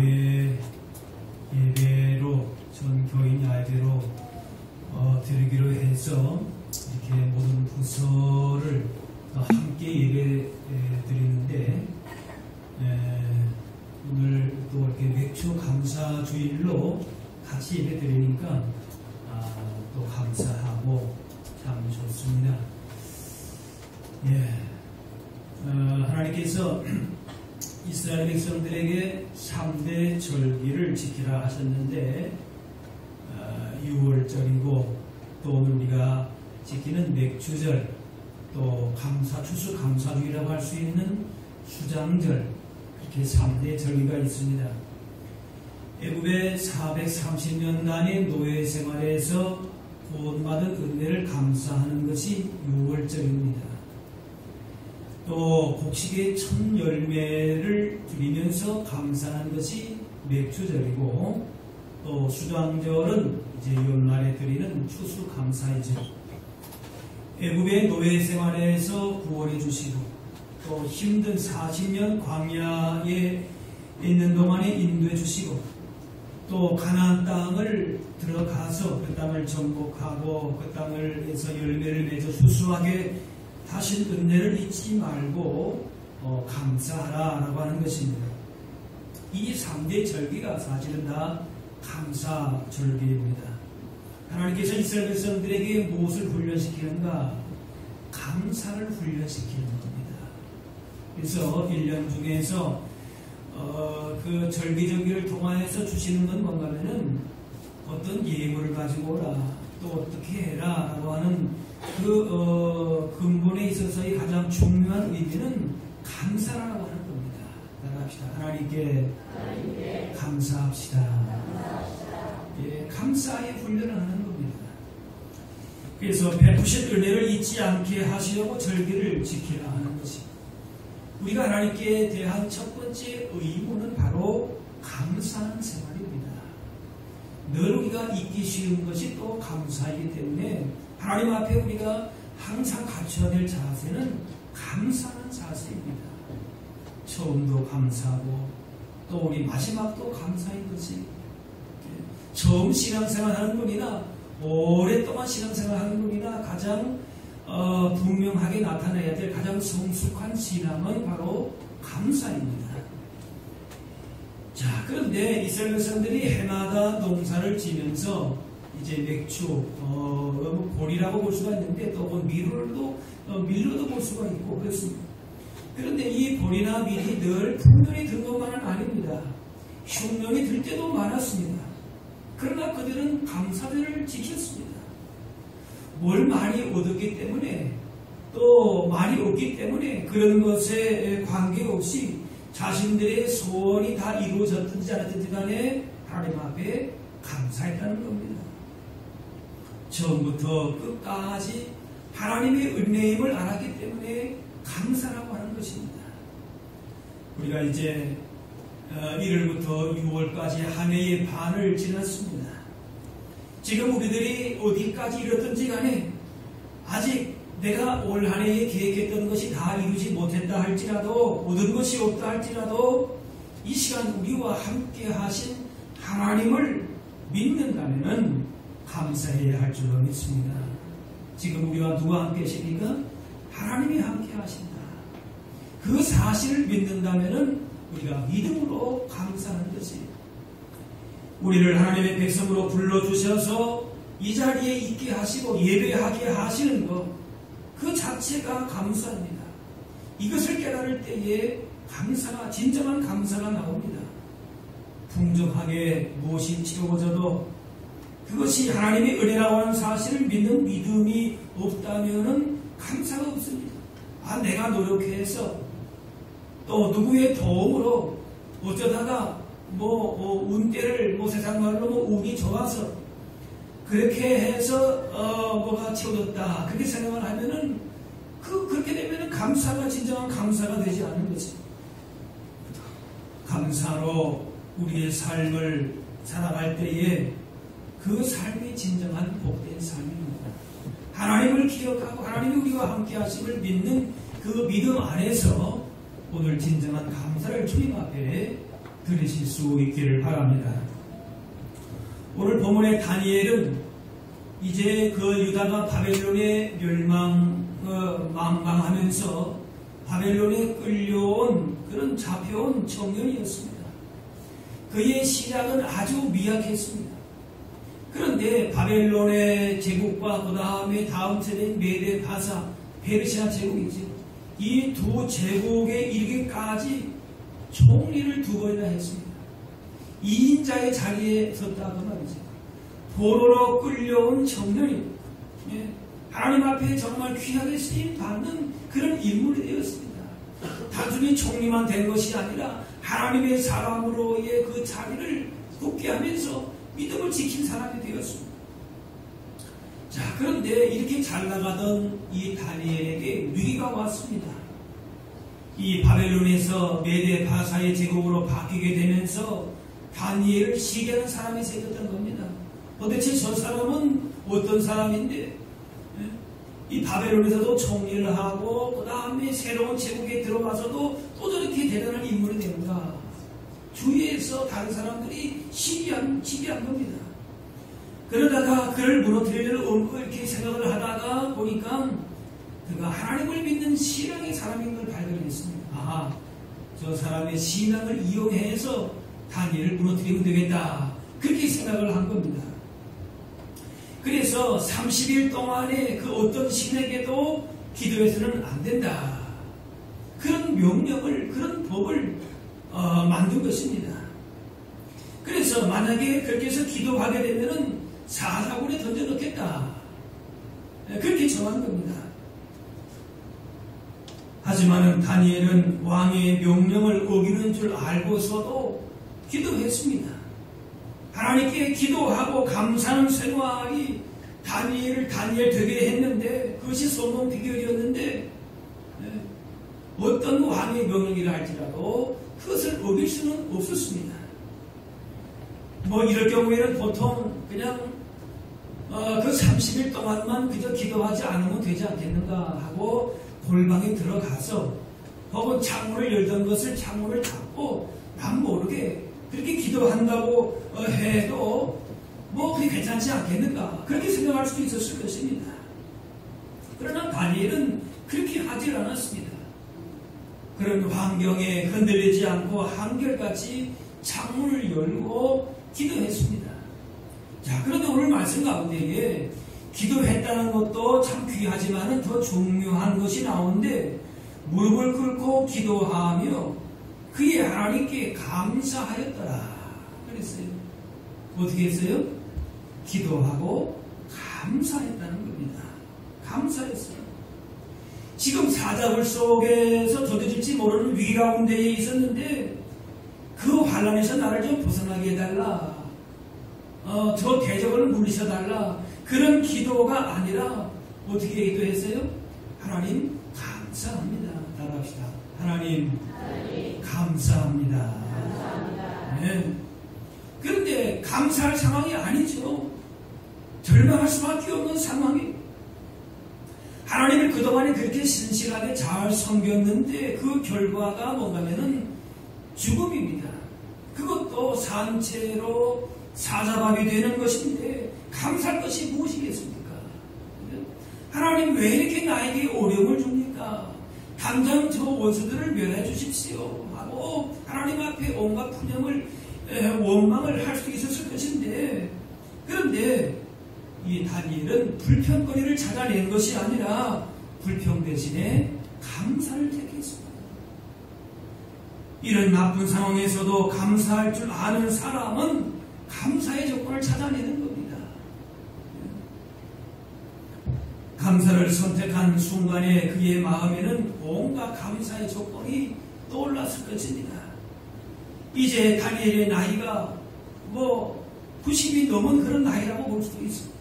교회 예배로, 전 교인 야외로 드리기로 해서 이렇게 모든 부서를 함께 예배 드리는데, 오늘 또 이렇게 맥주 감사 주일로 같이 예배 드리니까 또 감사하고 참 좋습니다. 하나님께서 이스라엘 백성들에게 3대 절기를 지키라 하셨는데, 6월절이고 또 오늘 우리가 지키는 맥주절, 또 추수 감사주일이라고 할 수 있는 수장절, 이렇게 3대 절기가 있습니다. 애굽의 430년간의 노예 생활에서 구원받은 은혜를 감사하는 것이 6월절입니다. 또 곡식의 첫 열매를 드리면서 감사하는 것이 맥주절이고, 또 수장절은 이제 연말에 드리는 추수감사이죠. 애굽의 노예 생활에서 구원해 주시고, 또 힘든 40년 광야에 있는 동안에 인도해 주시고, 또 가나안 땅을 들어가서 그 땅을 정복하고 그 땅을에서 열매를 맺어 수수하게 하신 은혜를 잊지 말고 감사하라 라고 하는 것입니다. 이 3대 절기가 사실은 다 감사 절기입니다. 하나님께서 이스라엘 백성들에게 무엇을 훈련시키는가? 감사를 훈련시키는 겁니다. 그래서 1년 중에서 그 절기절기를 통하여서 주시는 건 뭔가 하면은 어떤 예물을 가지고 오라, 또 어떻게 해라 라고 하는 그 근본에 있어서의 가장 중요한 의미는 감사라고 하는 겁니다. 따라합시다. 하나님께 감사합시다. 감사의 훈련을 하는 겁니다. 그래서 베푸신 은혜를 잊지 않게 하시려고 절기를 지키라 하는 것입니다. 우리가 하나님께 대한 첫 번째 의무는 바로 감사하는 생활입니다. 늘 우리가 잊기 쉬운 것이 또 감사이기 때문에 하나님 앞에 우리가 항상 갖춰야 될 자세는 감사하는 자세입니다. 처음도 감사하고 또 우리 마지막도 감사인 것이, 처음 신앙생활 하는 분이나 오랫동안 신앙생활 하는 분이나 가장 분명하게 나타내야 될 가장 성숙한 신앙은 바로 감사입니다. 자, 그런데 이스라엘 백성들이 해마다 농사를 지면서 이제 맥주, 보리라고 볼 수가 있는데 또 밀로도 볼 수가 있고 그렇습니다. 그런데 이 보리나 밀이 늘 풍년이 든 것만은 아닙니다. 흉년이 들 때도 많았습니다. 그러나 그들은 감사절을 지켰습니다. 뭘 많이 얻었기 때문에, 또 많이 얻기 때문에 그런 것에 관계없이 자신들의 소원이 다 이루어졌든지 않았든지 간에 하나님 앞에 감사했다는 겁니다. 처음부터 끝까지 하나님의 은혜임을 알았기 때문에 감사라고 하는 것입니다. 우리가 이제 1월부터 6월까지 한 해의 반을 지났습니다. 지금 우리들이 어디까지 이뤘든지 간에 아직 내가 올 한 해에 계획했던 것이 다 이루지 못했다 할지라도, 얻은 것이 없다 할지라도 이 시간 우리와 함께 하신 하나님을 믿는다면 감사해야 할 줄로 믿습니다. 지금 우리와 누가 함께 하십니까? 하나님이 함께 하신다. 그 사실을 믿는다면 우리가 믿음으로 감사하는 것이, 우리를 하나님의 백성으로 불러주셔서 이 자리에 있게 하시고 예배하게 하시는 것, 그 자체가 감사입니다. 이것을 깨달을 때에 진정한 감사가 나옵니다. 풍족하게 무엇이 채워져도 그것이 하나님의 은혜라고 하는 사실을 믿는 믿음이 없다면 감사가 없습니다. 내가 노력해서 또 누구의 도움으로 어쩌다가 운대를 세상 말로 운이 좋아서 그렇게 해서 뭐가 채워졌다 그렇게 생각을 하면은 그렇게 되면은 감사가 진정한 감사가 되지 않는 거지. 감사로 우리의 삶을 살아갈 때에 그 삶이 진정한 복된 삶입니다. 하나님을 기억하고 하나님이 우리와 함께 하심을 믿는 그 믿음 안에서 오늘 진정한 감사를 주님 앞에 들으실 수 있기를 바랍니다. 오늘 본문의 다니엘은 이제 그 유다가 바벨론에 망하면서 바벨론에 끌려온 그런 잡혀온 청년이었습니다. 그의 시작은 아주 미약했습니다. 그런데 바벨론의 제국과 그 다음에 다음 세대인 메데 바사 페르시아 제국이죠. 이 두 제국에 이르기까지 총리를 두 번이나 했습니다. 2인자의 자리에 섰다고 말이죠. 포로로 끌려온 청년이 하나님 앞에 정말 귀하게 쓰임 받는 그런 인물이 되었습니다. 단순히 총리만 된 것이 아니라 하나님의 사람으로의 그 자리를 굳게 하면서 믿음을 지킨 사람이 되었습니다. 자, 그런데 이렇게 잘 나가던 이 다니엘에게 위기가 왔습니다. 이 바벨론에서 메데 바사의 제국으로 바뀌게 되면서 다니엘을 시기하는 사람이 생겼던 겁니다. 도대체 저 사람은 어떤 사람인데 이 바벨론에서도 총리를 하고 그 다음에 새로운 제국에 들어가서도 또 저렇게 대단한 인물이 되는가. 주위에서 다른 사람들이 시기한 겁니다. 그러다가 그를 무너뜨리려고 이렇게 생각을 하다가 보니까 그가 하나님을 믿는 신앙의 사람인 걸 발견했습니다. 아, 저 사람의 신앙을 이용해서 다니엘을 무너뜨리면 되겠다. 그렇게 생각을 한 겁니다. 그래서 30일 동안에 그 어떤 신에게도 기도해서는 안 된다. 그런 명령을, 그런 법을 만든 것입니다. 그래서 만약에 그렇게 해서 기도하게 되면은 사사굴에 던져넣겠다. 그렇게 정한 겁니다. 하지만은 다니엘은 왕의 명령을 어기는 줄 알고서도 기도했습니다. 하나님께 기도하고 감사하는 생활이 다니엘 되게 했는데 그것이 성공 비결이었는데 어떤 왕의 명령이라 할지라도 그것을 어길 수는 없었습니다. 뭐 이럴 경우에는 보통 그냥 그 30일 동안만 그저 기도하지 않으면 되지 않겠는가 하고 골방에 들어가서 혹은 창문을 열던 것을 창문을 닫고 남 모르게 그렇게 기도한다고 해도 뭐 그게 괜찮지 않겠는가 그렇게 생각할 수도 있었을 것입니다. 그러나 다니엘은 그렇게 하질 않았습니다. 그런 환경에 흔들리지 않고 한결같이 창문을 열고 기도했습니다. 자, 그런데 오늘 말씀 가운데에 기도했다는 것도 참 귀하지만은 더 중요한 것이 나오는데 무릎을 꿇고 기도하며 그의 하나님께 감사하였더라 그랬어요. 어떻게 했어요? 기도하고 감사했다는 겁니다. 감사했어요. 지금 사자굴 속에서 도저질지 모르는 위기 가운데에 있었는데 그 환란에서 나를 좀 벗어나게 해달라. 저 대적을 물리쳐달라. 그런 기도가 아니라 어떻게 기도했어요? 하나님 감사합니다. 따라합시다. 하나님 감사합니다. 네. 그런데 감사할 상황이 아니죠. 절망할 수밖에 없는 상황이. 하나님을 그동안에 그렇게 신실하게 잘 섬겼는데 그 결과가 뭔가면은 죽음입니다. 그것도 산채로 사자밥이 되는 것인데 감사할 것이 무엇이겠습니까? 하나님 왜 이렇게 나에게 어려움을 줍니까? 당장 저 원수들을 멸해 주십시오 하고 하나님 앞에 온갖 푸념을 원망을 할 수 있었을 것인데 그런데 이 다니엘은 불평거리를 찾아낸 것이 아니라 불평 대신에 감사를 택했습니다. 이런 나쁜 상황에서도 감사할 줄 아는 사람은 감사의 조건을 찾아내는 겁니다. 감사를 선택한 순간에 그의 마음에는 온갖 감사의 조건이 떠올랐을 것입니다. 이제 다니엘의 나이가 90이 넘은 그런 나이라고 볼 수도 있습니다.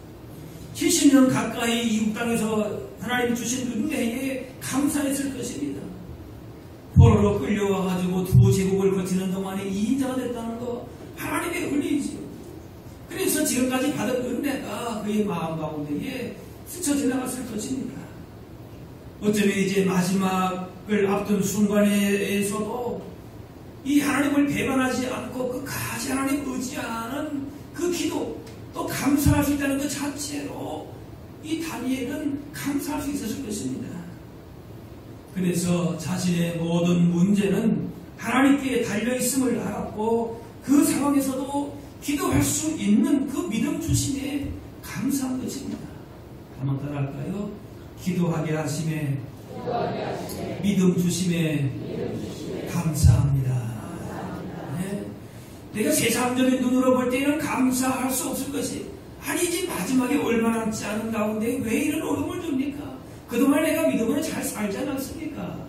70년 가까이 이국 땅에서 하나님이 주신 은혜에 감사했을 것입니다. 포로로 끌려와가지고 두 제국을 거치는 동안에 2인자가 됐다는 거 하나님의 은혜이지요. 그래서 지금까지 받은 은혜가 그의 마음 가운데에 스쳐 지나갔을 것입니다. 어쩌면 이제 마지막을 앞둔 순간에서도 이 하나님을 배반하지 않고 끝까지 하나님 의지하는 그 기도, 또 감사할 수 있다는 것 자체로 이 다니엘은 감사할 수 있었을 것입니다. 그래서 자신의 모든 문제는 하나님께 달려있음을 알았고 그 상황에서도 기도할 수 있는 그 믿음 주심에 감사한 것입니다. 한번 따라할까요? 기도하게 하심에 믿음 주심에 감사합니다. 네. 내가 세상적인 눈으로 볼 때는 감사할 수 없을 것이, 아니 이제 마지막에 얼마 남지 않은 가운데 왜 이런 어려움을 줍니까? 그동안 내가 믿음으로 잘 살지 않았습니까?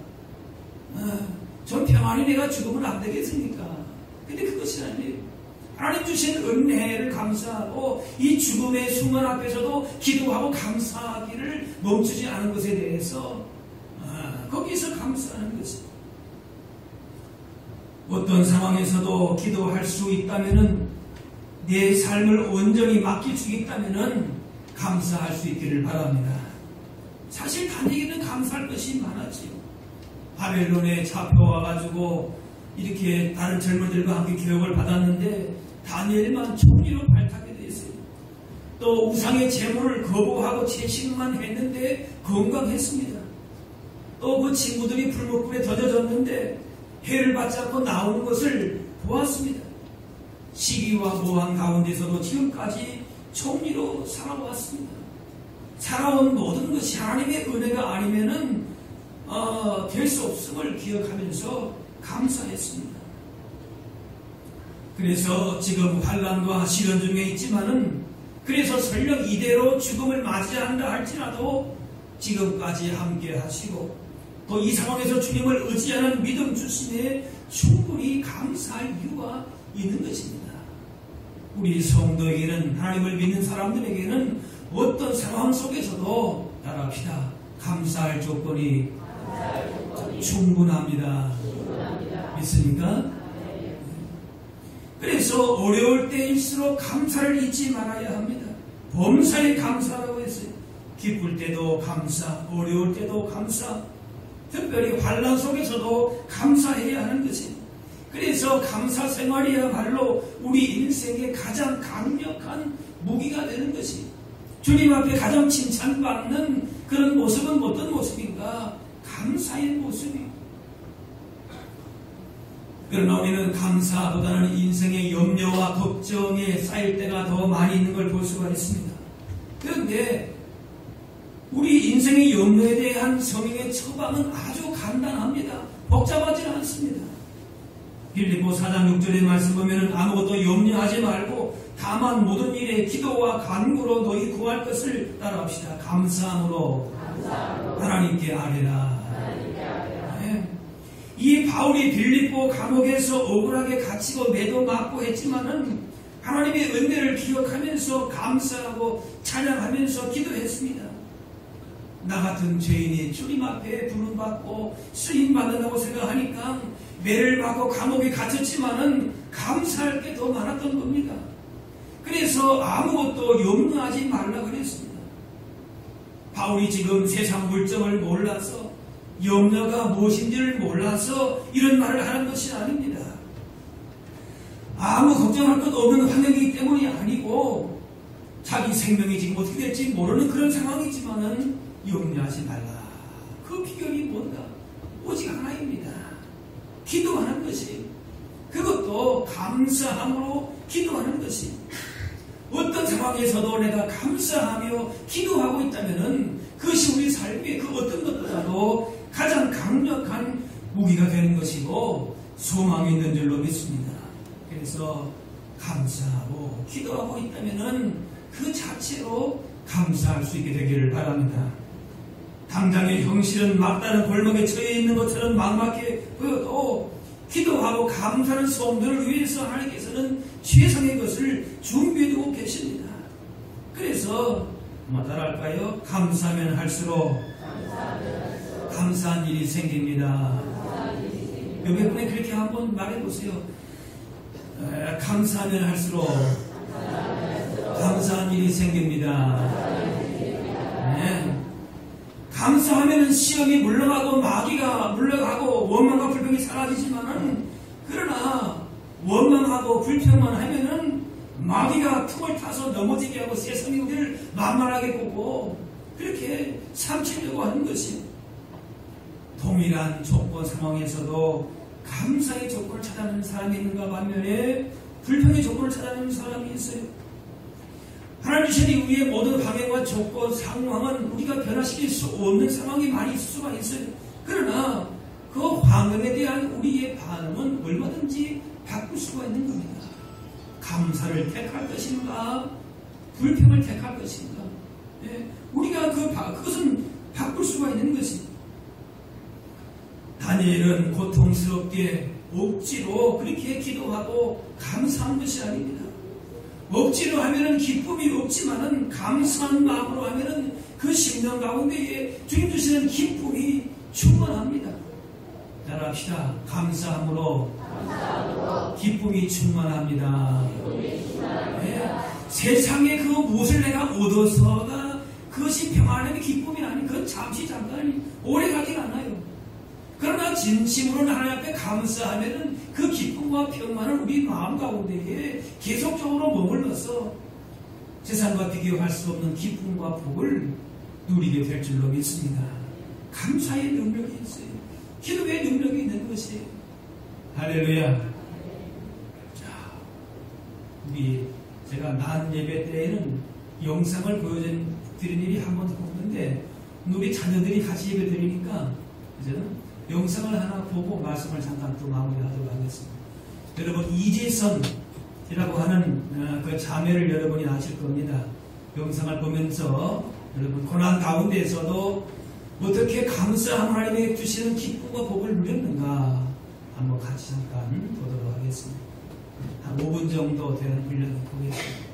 전 평안히 내가 죽으면 안 되겠습니까? 근데 그것이 아니에요. 하나님 주신 은혜를 감사하고 이 죽음의 순간 앞에서도 기도하고 감사하기를 멈추지 않은 것에 대해서 거기서 감사하는 것입니다. 어떤 상황에서도 기도할 수 있다면은, 내 삶을 온전히 맡길 수 있다면은 감사할 수 있기를 바랍니다. 사실 다니엘은 감사할 것이 많았지요. 바벨론에 잡혀와가지고 이렇게 다른 젊은이들과 함께 교육을 받았는데 다니엘만 총리로 발탁이 됐어요. 또 우상의 제물을 거부하고 채식만 했는데 건강했습니다. 또 그 친구들이 불목불에 던져졌는데 해를 받지 않고 나오는 것을 보았습니다. 시기와 모한 가운데서도 지금까지 총리로 살아왔습니다. 살아온 모든 것이 하나님의 은혜가 아니면은 될 수 없음을 기억하면서 감사했습니다. 그래서 지금 환난과 시련 중에 있지만은, 그래서 설령 이대로 죽음을 맞이한다 할지라도 지금까지 함께 하시고 또 이 상황에서 주님을 의지하는 믿음 주심에 충분히 감사할 이유가 있는 것입니다. 우리 성도에게는, 하나님을 믿는 사람들에게는 어떤 상황 속에서도 따라합시다. 감사할 조건이 충분합니다. 믿습니까? 그래서 어려울 때일수록 감사를 잊지 말아야 합니다. 범사에 감사라고 했어요. 기쁠 때도 감사, 어려울 때도 감사, 특별히 환난 속에서도 감사해야 하는 것입니다. 그래서 감사 생활이야말로 우리 인생의 가장 강력한 무기가 되는 것입니다. 주님 앞에 가장 칭찬받는 그런 모습은 어떤 모습인가? 감사의 모습입니다. 그러나 우리는 감사보다는 인생의 염려와 걱정에 쌓일 때가 더 많이 있는 걸 볼 수가 있습니다. 그런데 우리 인생의 염려에 대한 성령의 처방은 아주 간단합니다. 복잡하지 않습니다. 빌립보 4장 6절의 말씀 보면 아무것도 염려하지 말고 다만 모든 일에 기도와 간구로 너희 구할 것을 따라합시다. 감사함으로 하나님께 아뢰라. 네. 이 바울이 빌립보 감옥에서 억울하게 갇히고 매도 맞고 했지만은 하나님의 은혜를 기억하면서 감사하고 찬양하면서 기도했습니다. 나 같은 죄인이 주님 앞에 부름받고 쓰임받는다고 생각하니까 매를 받고 감옥에 갇혔지만은 감사할 게 더 많았던 겁니다. 그래서 아무것도 염려하지 말라 그랬습니다. 바울이 지금 세상 물정을 몰라서, 염려가 무엇인지를 몰라서 이런 말을 하는 것이 아닙니다. 아무 걱정할 것 없는 환경이기 때문이 아니고 자기 생명이 지금 어떻게 될지 모르는 그런 상황이지만은 염려하지 말라. 그 비결이 뭔가? 오직 하나입니다. 기도하는 것이, 그것도 감사함으로 기도하는 것이, 어떤 상황에서도 내가 감사하며 기도하고 있다면은 그것이 우리 삶의 그 어떤 것보다도 가장 강력한 무기가 되는 것이고 소망이 있는 줄로 믿습니다. 그래서 감사하고 기도하고 있다면은 그 자체로 감사할 수 있게 되기를 바랍니다. 당장의 형실은 막다른 골목에 처해 있는 것처럼 막막해 보여도 기도하고 감사하는 성도를 위해서 하나님께서는 최상의 것을 준비해두고 계십니다. 그래서 한번 따라할까요? 감사하면 할수록 감사한 일이 생깁니다. 옆에 분에 그렇게 한번 말해보세요. 감사하면 할수록 감사한 일이 생깁니다. 네. 감사하면 시험이 물러가고 마귀가 물러가고 원망과 불평이 사라지지만은 그러나 원망하고 불평만 하면은 마귀가 틈을 타서 넘어지게 하고 세상이 우리를 만만하게 보고 그렇게 삼키려고 하는 것이, 동일한 조건 상황에서도 감사의 조건을 찾아내는 사람이 있는가 반면에 불평의 조건을 찾아내는 사람이 있어요. 하나님 주신 이후에 모든 방향과 조건, 상황은 우리가 변화시킬 수 없는 상황이 많이 있을 수가 있어요. 그러나 그 환경에 대한 우리의 반응은 얼마든지 바꿀 수가 있는 겁니다. 감사를 택할 것인가, 불평을 택할 것인가. 우리가 그것은 바꿀 수가 있는 것입니다. 다니엘은 고통스럽게 억지로 그렇게 기도하고 감사한 것이 아닙니다. 억지로 하면은 기쁨이 없지만은 감사한 마음으로 하면은 그 심령 가운데에 주님 주시는 기쁨이 충만합니다. 따라합시다. 감사함으로 기쁨이 충만합니다. 네. 세상에 그 무엇을 내가 얻어서가 그것이 평안함의 기쁨이 아닌, 그건 잠시 잠깐 오래 가진 않아요. 그러나 진심으로 하나님 앞에 감사하면은 그 기쁨과 평안을 우리 마음 가운데에 계속적으로 머물러서 세상과 비교할 수 없는 기쁨과 복을 누리게 될 줄로 믿습니다. 감사의 능력이 있어요. 기도의 능력이 있는 것이에요. 할렐루야. 자, 제가 난 예배 때에는 영상을 보여드린 일이 한 번도 없는데 우리 자녀들이 같이 예배 드리니까 이제는 영상을 하나 보고 말씀을 잠깐 또 마무리하도록 하겠습니다. 여러분, 이재선이라고 하는 그 자매를 여러분이 아실 겁니다. 영상을 보면서 여러분 고난 가운데에서도 어떻게 감사한 하나님의 주시는 기쁨과 복을 누렸는가 한번 같이 잠깐 보도록 하겠습니다. 한 5분 정도 되는 훈련을 보겠습니다.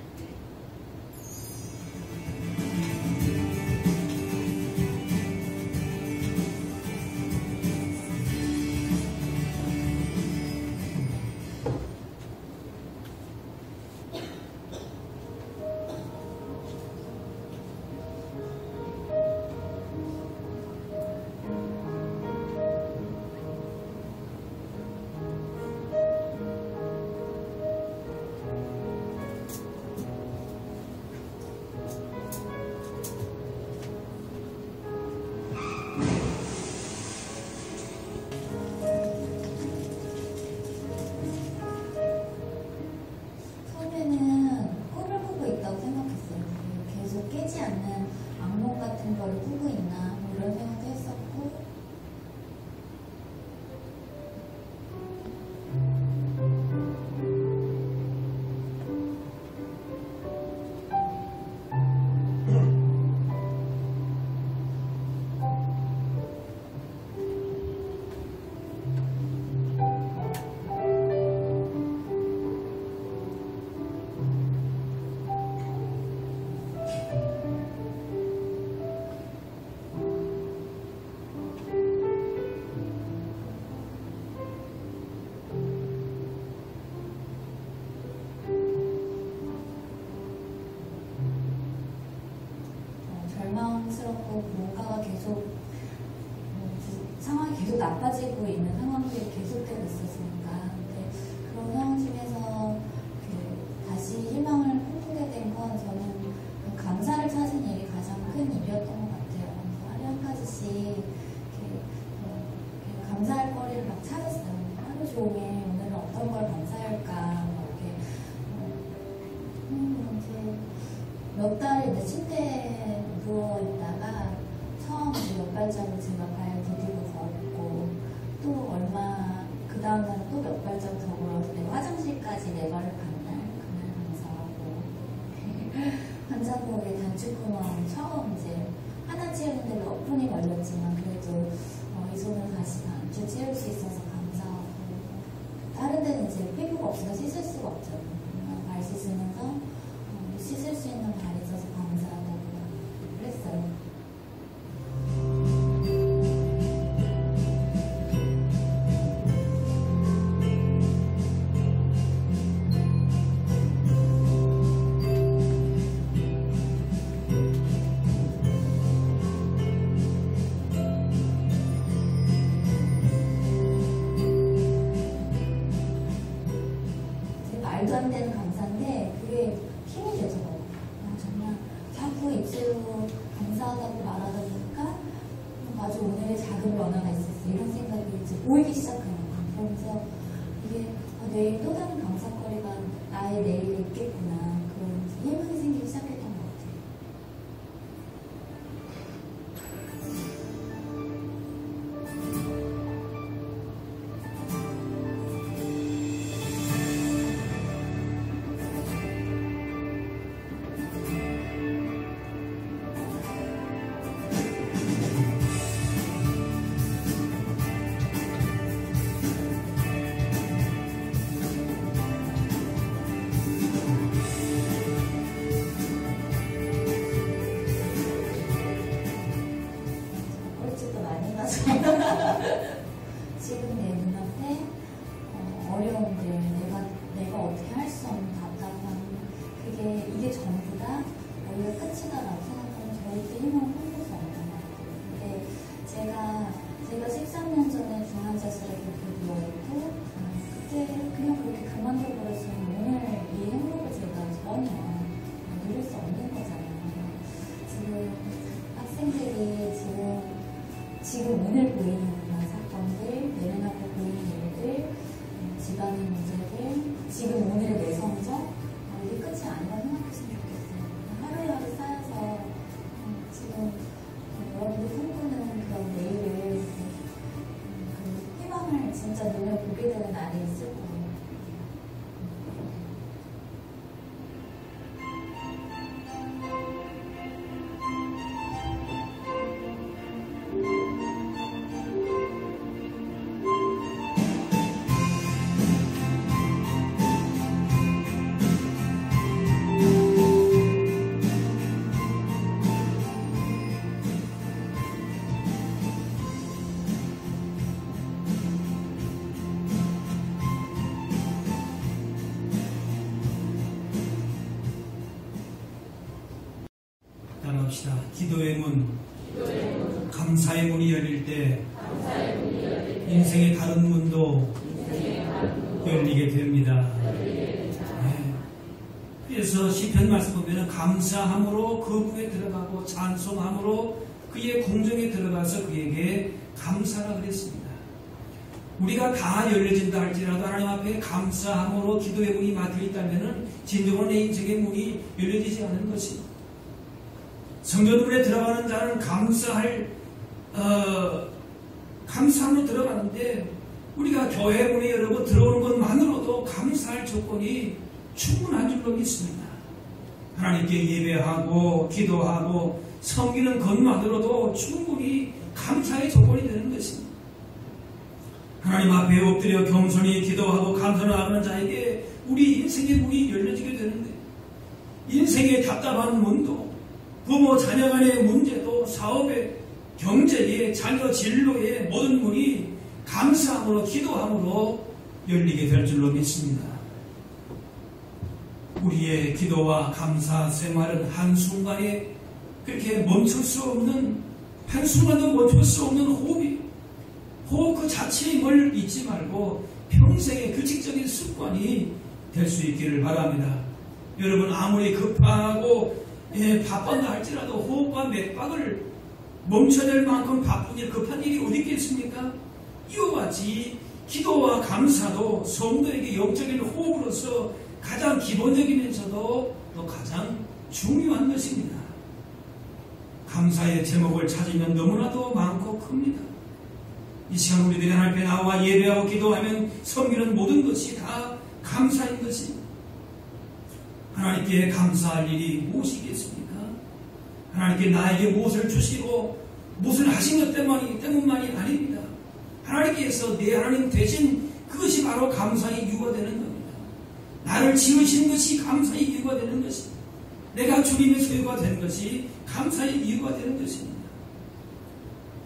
뭔가가 계속 상황이 계속 나빠지고 있는 상황들이 계속되고 있었으니까. 근데 그런 상황 중에서 다시 희망을 꿈꾸게 된 건 저는 감사를 찾은 일이 가장 큰 일이었던 것 같아요. 그래서 하루에 한 가지씩 감사할 거리를 막 찾았어요. 하루 종일 오늘은 어떤 걸 감사할까 이렇게 몇 달 이제 침대에 누워 있다가 처음 몇 발자국 제가 발 디디고 걸었고, 또 얼마 그 다음날 또 몇 발자국 더 걸어서 화장실까지 네 발을 간날 그날 감사하고 환자복에 단추구멍 처음 이제 하나 찌우는데 몇 분이 걸렸지만 그래도 이 손으로 다시 단추 찌울 수 있어서 감사하고, 다른 데는 이제 피부가 없어서 씻을 수가 없잖아요. 발 씻으면서 씻을 수 있는 발이 있어서 감사하다고 그랬어요. 말도 안 되는 감사인데 그게 힘이 되더라고요. 정말 자꾸 입술로 감사하다고 말하다 보니까 아주 오늘의 작은 변화가 있었어 이런 생각이 이제 보이기 시작하는 거예요. 그러면서 이게 내일 또 다른 감사거리가 나의 내일에 있겠구나 그런 희망이 생기기 시작했던 것 같아요. 지금 내 눈앞에 어려운 일, 내가 어떻게 할 수 없는 답답함, 이게 전부 다 원래 끝이다라고 생각하면 절대 힘을 풀 수 없는 것 같아요. 근데 제가 13년 전에 중환자실에 그렇게 누워있고 그때 그냥 그렇게 그만둬버렸으면 오늘 이 행복을 제가 전혀 누릴 수 없는 거잖아요. 지금 학생들이 지금 오늘 보이는 사건들, 내 눈앞에 보이는 일들, 집안의 문제들, 지금 오늘의 내 성적, 이게 끝이 아니라 생각했으면 좋겠어요. 하루하루 쌓여서 지금 여러분들 꿈꾸는 그런 내일을 그 희망을 진짜 눈에 보게 되는 날이 있을 거예요. 기도의 문, 감사의 문이 열릴 때 인생의 다른 문도 열리게 됩니다. 네. 그래서 시편 말씀 보면 감사함으로 그 문에 들어가고 찬송함으로 그의 궁정에 들어가서 그에게 감사라 그랬습니다. 우리가 다 열려진다 할지라도 하나님 앞에 감사함으로 기도의 문이 막혀 있다면 진정으로 내 인생의 문이 열려지지 않은 것입니다. 성전문에 들어가는 자는 감사함으로 들어가는데 우리가 교회 문에 열고 들어오는 것만으로도 감사할 조건이 충분한 줄로 믿습니다. 하나님께 예배하고 기도하고 섬기는 것만으로도 충분히 감사의 조건이 되는 것입니다. 하나님 앞에 엎드려 겸손히 기도하고 감사를 하는 자에게 우리 인생의 문이 열려지게 되는데 인생의 답답한 문도 부모 자녀 간의 문제도 사업의 경제의 자녀 진로의 모든 문이 감사함으로 기도함으로 열리게 될 줄로 믿습니다. 우리의 기도와 감사 생활은 한순간에 그렇게 멈출 수 없는 한순간도 멈출 수 없는 호흡 그 자체임을 잊지 말고 평생의 규칙적인 습관이 될 수 있기를 바랍니다. 여러분 아무리 급하고 바쁜다 할지라도 호흡과 맥박을 멈춰야 될 만큼 바쁜 일, 급한 일이 어디 있겠습니까? 이와 같이 기도와 감사도 성도에게 영적인 호흡으로서 가장 기본적이면서도 또 가장 중요한 것입니다. 감사의 제목을 찾으면 너무나도 많고 큽니다. 이 시간 우리들이 하나님 앞에 나와 예배하고 기도하면 섬기는 모든 것이 다 감사인 것입니다. 하나님께 감사할 일이 무엇이겠습니까? 하나님께 나에게 무엇을 주시고 무엇을 하신 것 때문만이 아닙니다. 하나님께서 내 하나님 되신 그것이 바로 감사의 이유가 되는 겁니다. 나를 지으신 것이 감사의 이유가 되는 것입니다. 내가 주님의 소유가 되는 것이 감사의 이유가 되는 것입니다.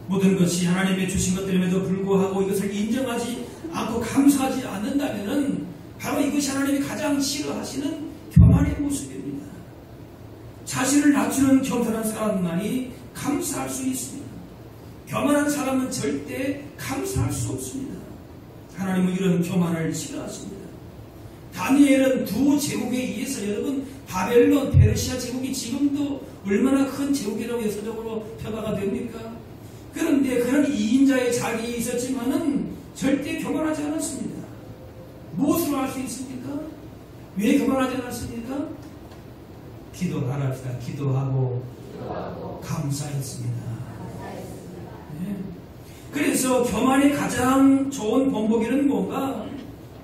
모든 것이 하나님의 주신 것들임에도 불구하고 이것을 인정하지 않고 감사하지 않는다면 바로 이것이 하나님이 가장 싫어하시는 교만의 모습입니다. 자신을 낮추는 겸손한 사람만이 감사할 수 있습니다. 교만한 사람은 절대 감사할 수 없습니다. 하나님은 이런 교만을 싫어하십니다. 다니엘은 두 제국에 의해서 여러분 바벨론, 페르시아 제국이 지금도 얼마나 큰 제국이라고 역사적으로 평가가 됩니까? 그런데 그런 2인자의 자리에 있었지만은 절대 교만하지 않았습니다. 무엇으로 할 수 있습니까? 왜 교만하지 않았습니까? 기도하랍시다. 기도하고 감사했습니다. 네. 그래서 교만의 가장 좋은 본보기는 뭔가?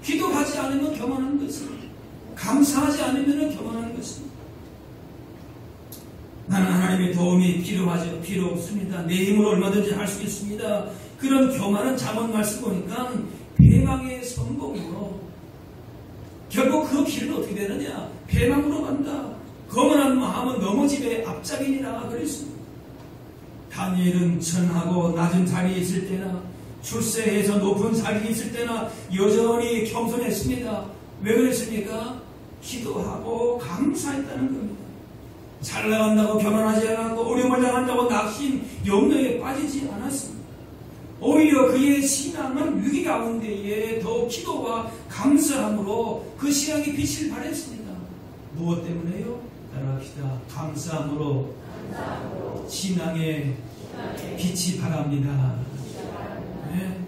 기도하지 않으면 교만한 것입니다. 감사하지 않으면 교만한 것입니다. 나는 하나님의 도움이 필요하죠. 필요 없습니다. 내 힘으로 얼마든지 할 수 있습니다. 그런 교만은 잠언 말씀 보니까 패망의 성공으로 결국 그 길은 어떻게 되느냐? 패망으로 간다. 거만한 마음은 넘어짐의 앞잡이니라 그랬습니다. 다니엘은 천하고 낮은 자리에 있을 때나 출세해서 높은 자리에 있을 때나 여전히 겸손했습니다. 왜 그랬습니까? 기도하고 감사했다는 겁니다. 잘 나간다고 교만하지 않았고 어려움을 당한다고 낙심, 염려에 빠지지 않았습니다. 오히려 그의 신앙은 위기 가운데에 더 기도와 감사함으로 그 신앙이 빛을 발했습니다. 무엇 때문에요? 따라합시다. 감사함으로 신앙의 빛이 발합니다. 네.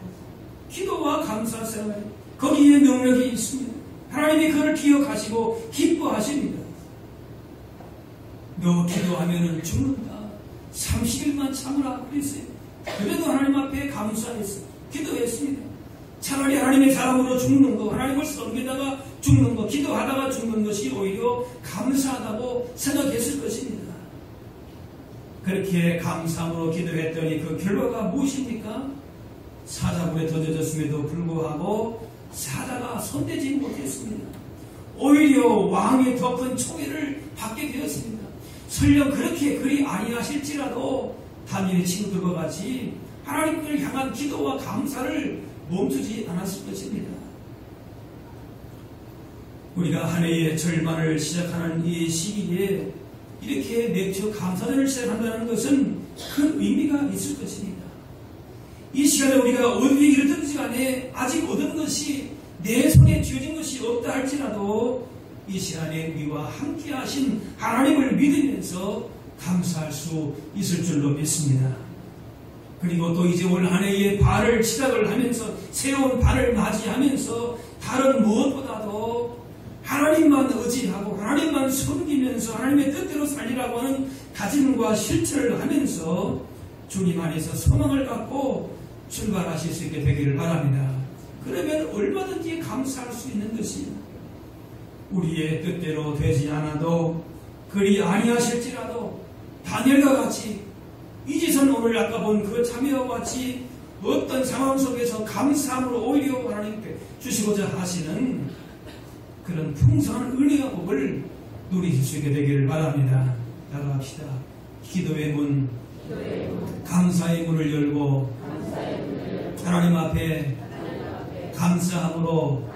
기도와 감사 생활, 거기에 능력이 있습니다. 하나님이 그를 기억하시고 기뻐하십니다. 너 기도하면 죽는다. 30일만 참으라 그랬어요. 그래도 하나님 앞에 감사했어요. 기도했습니다. 차라리 하나님의 사람으로 죽는 거, 하나님을 섬기다가 죽는 거, 기도하다가 죽는 것이 오히려 감사하다고 생각했을 것입니다. 그렇게 감사함으로 기도했더니 그 결과가 무엇입니까? 사자굴에 던져졌음에도 불구하고 사자가 손대지 못했습니다. 오히려 왕의 더 큰 총애를 받게 되었습니다. 설령 그렇게 그리 아니하실지라도 다니엘의 친구들과 같이 하나님을 향한 기도와 감사를 멈추지 않았을 것입니다. 우리가 한 해의 절반을 시작하는 이 시기에 이렇게 매주 감사절을 시작한다는 것은 큰 의미가 있을 것입니다. 이 시간에 우리가 어디에 이르든지 간에 아직 얻은 것이 내 손에 쥐어진 것이 없다 할지라도 이 시간에 우리와 함께 하신 하나님을 믿으면서 감사할 수 있을 줄로 믿습니다. 그리고 또 이제 올 한 해의 발을 시작을 하면서 새로운 발을 맞이하면서 다른 무엇보다도 하나님만 의지하고 하나님만 섬기면서 하나님의 뜻대로 살리라고 하는 다짐과 실천을 하면서 주님 안에서 소망을 갖고 출발하실 수 있게 되기를 바랍니다. 그러면 얼마든지 감사할 수 있는 것입니다. 우리의 뜻대로 되지 않아도 그리 아니하실지라도 다니엘과 같이 이지선 오늘 아까 본 그 자매와 같이 어떤 상황 속에서 감사함으로 오히려 하나님께 주시고자 하시는 그런 풍성한 은혜와 복을 누리실 수 있게 되기를 바랍니다. 따라합시다. 기도의 문, 감사의 문을 열고 하나님 앞에 감사함으로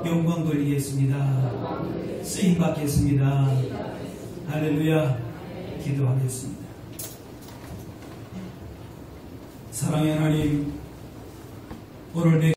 영광 돌리겠습니다. 쓰임 받겠습니다. 할렐루야. 기도하겠습니다. 사랑의 하나님, 오늘